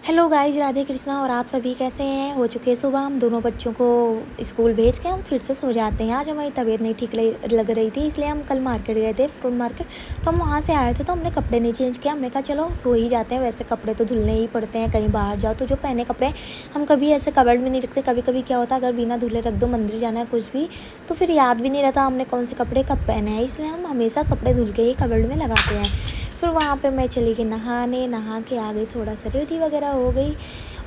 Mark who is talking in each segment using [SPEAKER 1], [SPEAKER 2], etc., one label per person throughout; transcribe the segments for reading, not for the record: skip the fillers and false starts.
[SPEAKER 1] Hello guys, Radhe Krishna. और आप सभी कैसे हैं? हो चुके हैं सुबह। हम दोनों बच्चों को स्कूल भेज के हम फिर से सो जाते हैं। आज हमारी तबीयत नहीं ठीक लग रही थी, इसलिए हम कल मार्केट गए थे, फ्रूट मार्केट। तो हम वहाँ से आए थे, तो हमने कपड़े नहीं चेंज किया। हमने कहा चलो सो ही जाते हैं, वैसे कपड़े तो धुलने ही पड़ते हैं, कहीं बाहर जाओ तो जो पहने कपड़े हम कभी ऐसे कबर्ड में नहीं रखते। कभी कभी क्या होता है, अगर बिना धुले रख दो, मंदिर जाना है कुछ भी, तो फिर याद भी नहीं रहता हमने कौन से कपड़े कब पहने हैं। इसलिए हम हमेशा कपड़े धुल के ही कबर्ड में लगाते हैं। फिर वहाँ पे मैं चली गई नहाने, नहा के आ गई, थोड़ा सा रेडी वगैरह हो गई।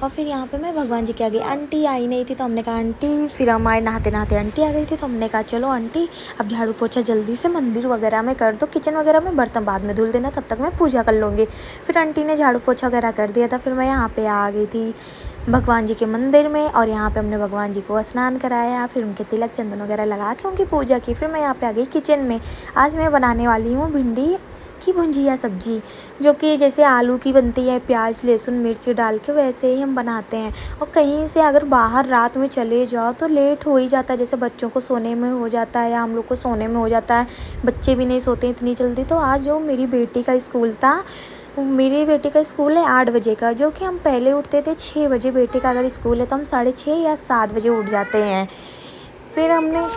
[SPEAKER 1] और फिर यहाँ पे मैं भगवान जी के आ गई। आंटी आई नहीं थी, तो हमने कहा आंटी, फिर हम आए नहाते नहाते आंटी आ गई थी, तो हमने कहा चलो आंटी अब झाड़ू पोछा जल्दी से मंदिर वगैरह में कर दो, किचन वगैरह में बर्तन बाद में धुल देना, तब तक मैं पूजा कर लूँगी। फिर आंटी ने झाड़ू पोछा वगैरह कर दिया था। फिर मैं यहाँ पे आ गई थी भगवान जी के मंदिर में, और यहाँ पे हमने भगवान जी को स्नान कराया, फिर उनके तिलक चंदन वगैरह लगा के उनकी पूजा की। फिर मैं यहाँ पे आ गई किचन में। आज मैं बनाने वाली हूँ भिंडी की भुंजिया सब्जी, जो कि जैसे आलू की बनती है, प्याज लहसुन मिर्च डाल के, वैसे ही हम बनाते हैं। और कहीं से अगर बाहर रात में चले जाओ तो लेट हो ही जाता है, जैसे बच्चों को सोने में हो जाता है या हम लोग को सोने में हो जाता है, बच्चे भी नहीं सोते इतनी जल्दी। तो आज जो मेरी बेटी का स्कूल था, मेरी बेटी का स्कूल है 8 बजे का, जो कि हम पहले उठते थे 6 बजे। बेटी का अगर स्कूल है तो हम 6:30 या 7 बजे उठ जाते हैं। फिर हमने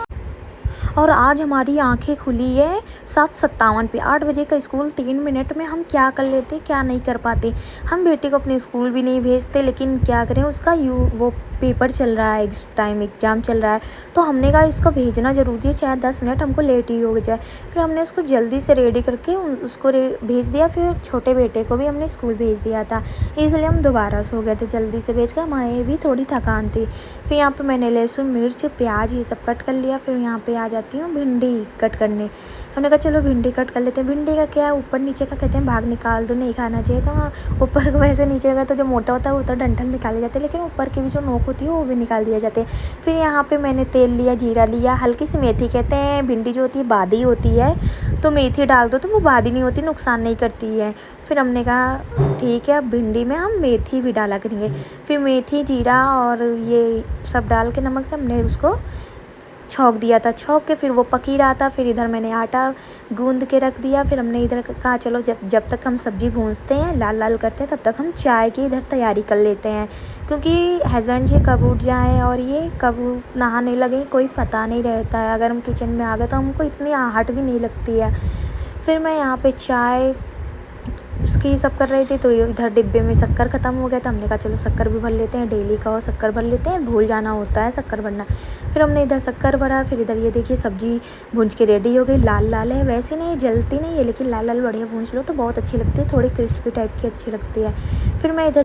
[SPEAKER 1] और आज हमारी आंखें खुली है 7:57 पे। 8 बजे का स्कूल 3 मिनट में हम क्या कर लेते, क्या नहीं कर पाते। हम बेटे को अपने स्कूल भी नहीं भेजते, लेकिन क्या करें, उसका वो पेपर चल रहा है, इस टाइम एग्ज़ाम चल रहा है, तो हमने कहा इसको भेजना ज़रूरी है, चाहे 10 मिनट हमको लेट ही हो जाए। फिर हमने उसको जल्दी से रेडी करके उसको भेज दिया। फिर छोटे बेटे को भी हमने स्कूल भेज दिया था, इसलिए हम दोबारा सो गए थे जल्दी से भेज कर। हमारे भी थोड़ी थकान थी। फिर यहाँ पे मैंने लहसुन मिर्च प्याज ये सब कट कर लिया। फिर यहाँ पे आ जाती हूँ भिंडी कट करने। हमने कहा चलो भिंडी कट कर लेते हैं। भिंडी का क्या है, ऊपर नीचे का कहते हैं भाग निकाल दो, नहीं खाना चाहिए। तो हाँ, ऊपर को वैसे नीचे का तो जो मोटा होता है वो तो डंठल निकाले जाते हैं, लेकिन ऊपर की भी जो नोक होती है वो भी निकाल दिया जाते हैं। फिर यहाँ पे मैंने तेल लिया, जीरा लिया, हल्की सी मेथी। कहते हैं भिंडी जो होती है बादी होती है, तो मेथी डाल दो तो वो बादी नहीं होती, नुकसान नहीं करती है। फिर हमने कहा ठीक है, अब भिंडी में हम मेथी भी डाला करेंगे। फिर मेथी जीरा और ये सब डाल के नमक से हमने उसको छौंक दिया था। छौंक के फिर वो पक ही रहा था। फिर इधर मैंने आटा गूंद के रख दिया। फिर हमने इधर कहा चलो जब तक हम सब्ज़ी भूनते हैं, लाल लाल करते हैं, तब तक हम चाय की इधर तैयारी कर लेते हैं, क्योंकि हस्बैंड जी कब उठ जाएँ और ये कब नहाने लगे कोई पता नहीं रहता है। अगर हम किचन में आ गए तो हमको इतनी आहट भी नहीं लगती है। फिर मैं यहाँ पे चाय इसकी सब कर रही थी, तो इधर डिब्बे में शक्कर ख़त्म हो गया था। हमने कहा चलो शक्कर भी भर लेते हैं, डेली का हो शक्कर भर लेते हैं, भूल जाना होता है शक्कर भरना। फिर हमने इधर शक्कर भरा। फिर इधर ये देखिए सब्ज़ी भूंज के रेडी हो गई। लाल लाल है, वैसे नहीं जलती नहीं है, लेकिन लाल लाल बढ़िया भूंज लो तो बहुत अच्छी लगती है, थोड़ी क्रिस्पी टाइप की अच्छी लगती है। फिर मैं इधर